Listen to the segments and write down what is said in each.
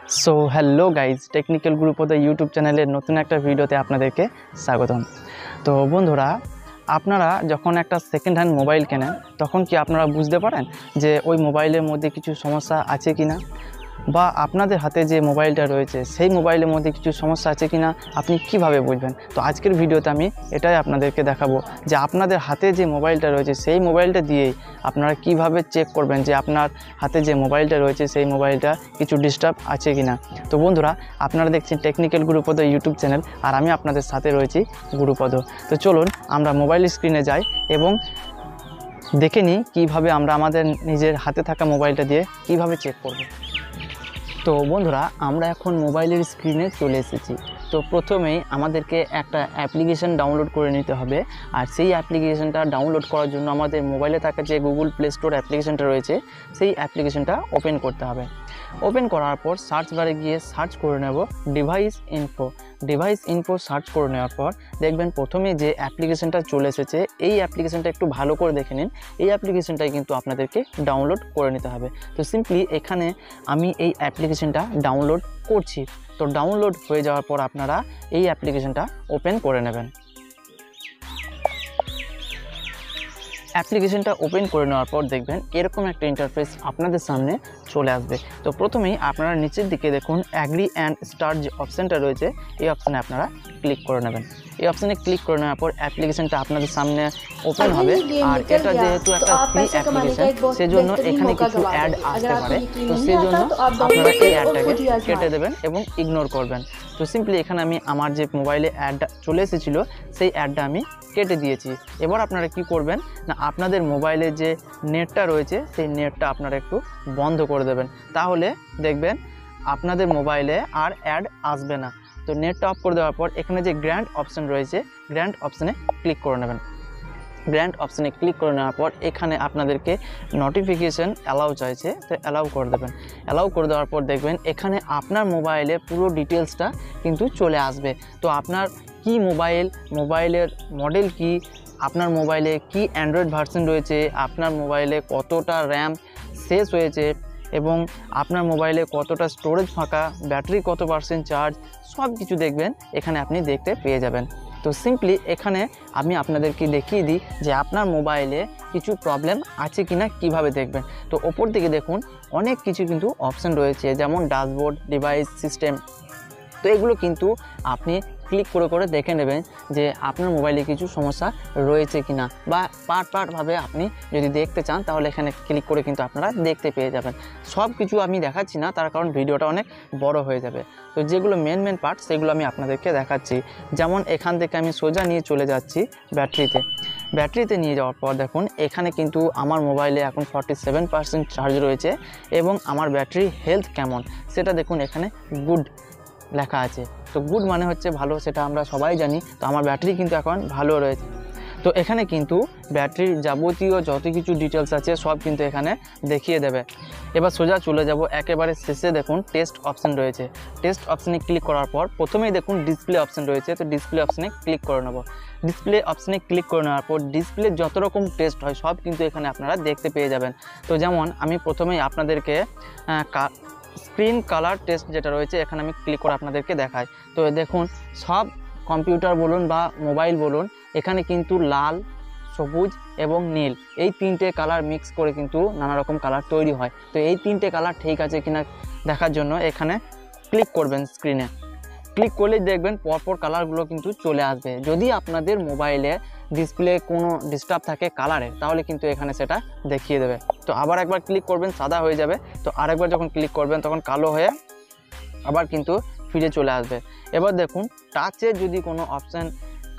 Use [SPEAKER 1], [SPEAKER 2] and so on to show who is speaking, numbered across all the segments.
[SPEAKER 1] So hello guys technical group of the YouTube channel नतून एक भिडियोते आपनादेरके स्वागतम। तो बंधुरा আপনারা যখন একটা সেকেন্ড হ্যান্ড মোবাইল কেনেন তখন কি আপনারা বুঝতে পারেন যে ওই মোবাইলের মধ্যে কিছু সমস্যা আছে কিনা বা আপনাদের হাতে যে মোবাইলটা রয়েছে সেই মোবাইলের মধ্যে কিছু সমস্যা আছে কিনা আপনি কিভাবে বুঝবেন। তো আজকের ভিডিওতে আমি এটাই আপনাদেরকে দেখাবো যে আপনাদের হাতে যে মোবাইলটা রয়েছে সেই মোবাইলটা দিয়েই আপনারা কিভাবে চেক করবেন যে আপনার হাতে যে মোবাইলটা রয়েছে সেই মোবাইলটা কিছু ডিস্টার্ব আছে কিনা। তো বন্ধুরা আপনারা দেখছেন টেকনিক্যাল গুরুপদ ইউটিউব চ্যানেল আর আমি আপনাদের সাথে রয়েছি গুরুপদ। তো চলুন আমরা মোবাইল স্ক্রিনে যাই এবং দেখে নিই কীভাবে আমরা আমাদের নিজের হাতে থাকা মোবাইলটা দিয়ে কিভাবে চেক করব। তো বন্ধুরা আমরা এখন মোবাইলের স্ক্রিনে চলে এসেছি। তো প্রথমেই আমাদেরকে একটা অ্যাপ্লিকেশন ডাউনলোড করে নিতে হবে আর সেই অ্যাপ্লিকেশনটা ডাউনলোড করার জন্য আমাদের মোবাইলে থাকা যে গুগল প্লে স্টোর অ্যাপ্লিকেশনটা রয়েছে সেই অ্যাপ্লিকেশনটা ওপেন করতে হবে। ওপেন করার পর সার্চ বারে গিয়ে সার্চ করে নেব ডিভাইস ইনফো সার্চ করে নেওয়ার পর দেখবেন প্রথমে যে অ্যাপ্লিকেশনটা চলে এসেছে এই অ্যাপ্লিকেশনটা একটু ভালো করে দেখে নিন। এই অ্যাপ্লিকেশনটাই কিন্তু আপনাদেরকে ডাউনলোড করে নিতে হবে। তো সিম্পলি এখানে আমি এই অ্যাপ্লিকেশনটা ডাউনলোড করছি। তো ডাউনলোড হয়ে যাওয়ার পর আপনারা এই অ্যাপ্লিকেশনটা ওপেন করে নেবেন। অ্যাপ্লিকেশনটা ওপেন করে নেওয়ার পর দেখবেন এরকম একটা ইন্টারফেস আপনাদের সামনে চলে আসবে। তো প্রথমেই আপনারা নিচের দিকে দেখুন অ্যাগ্রি অ্যান্ড স্টার্ট যে অপশানটা রয়েছে এই অপশানে আপনারা ক্লিক করে নেবেন। এই অপশানে ক্লিক করে নেওয়ার পর অ্যাপ্লিকেশনটা আপনাদের সামনে ওপেন হবে আর এটা যেহেতু একটা ফ্রি অ্যাপ্লিকেশন সেজন্য এখানে কিছু অ্যাড আসতে পারে। তো সেই জন্য আপনারা এই অ্যাডটাকে কেটে দেবেন এবং ইগনোর করবেন। তো সিম্পলি এখানে আমি আমার যে মোবাইলে অ্যাডটা চলে এসেছিলো সেই অ্যাডটা আমি কেটে দিয়েছি। এবার আপনারা কি করবেন না আপনাদের মোবাইলে যে নেটটা রয়েছে সেই নেটটা আপনারা একটু বন্ধ করে দেবেন, তাহলে দেখবেন আপনাদের মোবাইলে আর অ্যাড আসবে না। তো নেটটা অফ করে দেওয়ার পর এখানে যে গ্র্যান্ড অপশান রয়েছে গ্র্যান্ড অপশানে ক্লিক করে নেবেন। গ্র্যান্ড অপশানে ক্লিক করে নেওয়ার পর এখানে আপনাদেরকে নোটিফিকেশান অ্যালাউ চাইছে, তো অ্যালাউ করে দেবেন। অ্যালাউ করে দেওয়ার পর দেখবেন এখানে আপনার মোবাইলে পুরো ডিটেলসটা কিন্তু চলে আসবে। তো আপনার কি মোবাইলের মডেল কি, আপনার মোবাইলে কি অ্যান্ড্রয়েড ভার্সন রয়েছে, আপনার মোবাইলে কতটা র্যাম শেষ হয়েছে এবং আপনার মোবাইলে কতটা স্টোরেজ ফাঁকা, ব্যাটারি কত পার্সেন্ট চার্জ, সব কিছু দেখবেন এখানে আপনি দেখতে পেয়ে যাবেন। তো সিম্পলি এখানে আমি আপনাদেরকে দেখিয়ে দিই যে আপনার মোবাইলে কিছু প্রবলেম আছে কিনা কিভাবে দেখবেন। তো ওপর দিকে দেখুন অনেক কিছু কিন্তু অপশান রয়েছে যেমন ড্যাশবোর্ড, ডিভাইস, সিস্টেম। তো এগুলো কিন্তু আপনি ক্লিক করে করে দেখে নেবেন যে আপনার মোবাইলে কিছু সমস্যা রয়েছে কিনা বা পার্টভাবে আপনি যদি দেখতে চান তাহলে এখানে ক্লিক করে কিন্তু আপনারা দেখতে পেয়ে যাবেন। সব কিছু আমি দেখাচ্ছি না তার কারণ ভিডিওটা অনেক বড় হয়ে যাবে। তো যেগুলো মেন পার্ট সেগুলো আমি আপনাদেরকে দেখাচ্ছি। যেমন এখান থেকে আমি সোজা নিয়ে চলে যাচ্ছি ব্যাটারিতে নিয়ে যাওয়ার পর দেখুন এখানে কিন্তু আমার মোবাইলে এখন 47% চার্জ রয়েছে এবং আমার ব্যাটারি হেলথ কেমন সেটা দেখুন এখানে গুড লেখা আছে। তো গুড মানে হচ্ছে ভালো, সেটা আমরা সবাই জানি। তো আমার ব্যাটারি কিন্তু এখন ভালো রয়েছে। তো এখানে কিন্তু ব্যাটারির যাবতীয় যত কিছু ডিটেলস আছে সব কিন্তু এখানে দেখিয়ে দেবে। এবার সোজা চলে যাব একেবারে শেষে দেখুন টেস্ট অপশান রয়েছে। টেস্ট অপশানে ক্লিক করার পর প্রথমেই দেখুন ডিসপ্লে অপশান রয়েছে। তো ডিসপ্লে অপশানে ক্লিক করে নেব। ডিসপ্লে অপশানে ক্লিক করে নেওয়ার পর ডিসপ্লে যত রকম টেস্ট হয় সব কিন্তু এখানে আপনারা দেখতে পেয়ে যাবেন। তো যেমন আমি প্রথমেই আপনাদেরকে স্ক্রিন কালার টেস্ট যেটা রয়েছে এখানে আমি ক্লিক করে আপনাদেরকে দেখাই। তো দেখুন সব কম্পিউটার বলুন বা মোবাইল বলুন এখানে কিন্তু লাল, সবুজ এবং নীল এই তিনটে কালার মিক্স করে কিন্তু নানা রকম কালার তৈরি হয়। তো এই তিনটে কালার ঠিক আছে কিনা দেখার জন্য এখানে ক্লিক করবেন। স্ক্রিনে ক্লিক করলেই দেখবেন পরপর কালারগুলো কিন্তু চলে আসবে। যদি আপনাদের মোবাইলে ডিসপ্লে কোনো ডিস্টার্ব থাকে কালারে তাহলে কিন্তু এখানে সেটা দেখিয়ে দেবে। তো আবার একবার ক্লিক করবেন সাদা হয়ে যাবে। তো আরেকবার যখন ক্লিক করবেন তখন কালো হয়ে আবার কিন্তু ফিরে চলে আসবে। এবার দেখুন টাচের যদি কোনো অপশান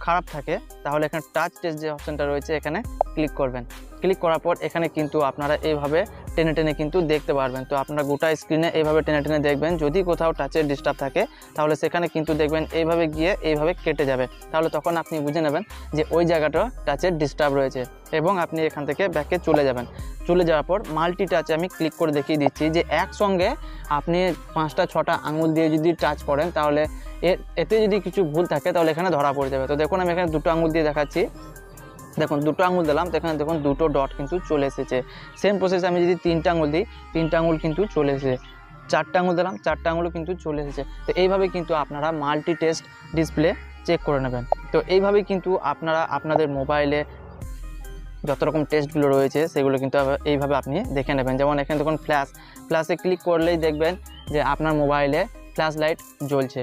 [SPEAKER 1] খারাপ থাকে তাহলে এখানে টাচ টেস্ট যে অপশানটা রয়েছে এখানে ক্লিক করবেন। ক্লিক করার পর এখানে কিন্তু আপনারা এইভাবে টেনে টেনে কিন্তু দেখতে পারবেন। তো আপনারা গোটা স্ক্রিনে এইভাবে টেনে টেনে দেখবেন। যদি কোথাও টাচের ডিস্টার্ব থাকে তাহলে সেখানে কিন্তু দেখবেন এইভাবে গিয়ে এইভাবে কেটে যাবে। তাহলে তখন আপনি বুঝে নেবেন যে ওই জায়গাটা টাচের ডিস্টার্ব রয়েছে এবং আপনি এখান থেকে ব্যাকে চলে যাবেন। চলে যাওয়ার পর মাল্টি টাচে আমি ক্লিক করে দেখিয়ে দিচ্ছি যে একসঙ্গে আপনি 5টা-6টা আঙুল দিয়ে যদি টাচ করেন তাহলে এতে যদি কিছু ভুল থাকে তাহলে এখানে ধরা পড়ে যাবে। তো দেখুন আমি এখানে 2টো আঙুল দিয়ে দেখাচ্ছি। দেখুন 2টো আঙুল দিলাম তো এখানে দেখুন 2টো ডট কিন্তু চলে এসেছে। সেম প্রসেস আমি যদি 3টে আঙুল দিই 3টে আঙুল কিন্তু চলে এসেছে। 4টে আঙুল দিলাম, 4টে আঙুলও কিন্তু চলে এসেছে। তো এইভাবে কিন্তু আপনারা মাল্টি টেস্ট ডিসপ্লে চেক করে নেবেন। তো এইভাবেই কিন্তু আপনারা আপনাদের মোবাইলে যত রকম টেস্টগুলো রয়েছে সেগুলো কিন্তু এইভাবে আপনি দেখে নেবেন। যেমন এখানে দেখুন ফ্ল্যাশে ক্লিক করলেই দেখবেন যে আপনার মোবাইলে ফ্ল্যাশ লাইট জ্বলছে।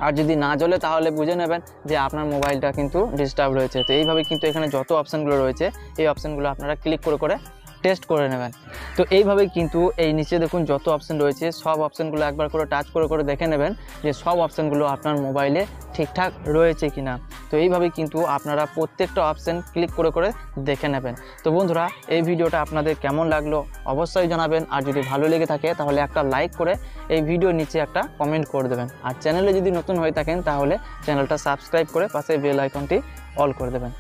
[SPEAKER 1] আর যদি না জ্বলে তাহলে বুঝে নেবেন যে আপনার মোবাইলটা কিন্তু ডিস্টার্ব রয়েছে। তো এইভাবে কিন্তু এখানে যত অপশানগুলো রয়েছে এই অপশানগুলো আপনারা ক্লিক করে টেস্ট করে নেবেন। তো এইভাবে কিন্তু এই নিচে দেখুন যত অপশান রয়েছে সব অপশানগুলো একবার করে টাচ করে দেখে নেবেন যে সব অপশানগুলো আপনার মোবাইলে ঠিকঠাক রয়েছে কিনা। তো এইভাবে কিন্তু আপনারা প্রত্যেকটা অপশান ক্লিক করে দেখে নেবেন। তো বন্ধুরা, এই ভিডিওটা আপনাদের কেমন লাগলো অবশ্যই জানাবেন। আর যদি ভালো লেগে থাকে তাহলে একটা লাইক করে এই ভিডিওর নিচে একটা কমেন্ট করে দেবেন। আর চ্যানেলে যদি নতুন হয়ে থাকেন তাহলে চ্যানেলটা সাবস্ক্রাইব করে পাশে বেল আইকনটি অল করে দেবেন।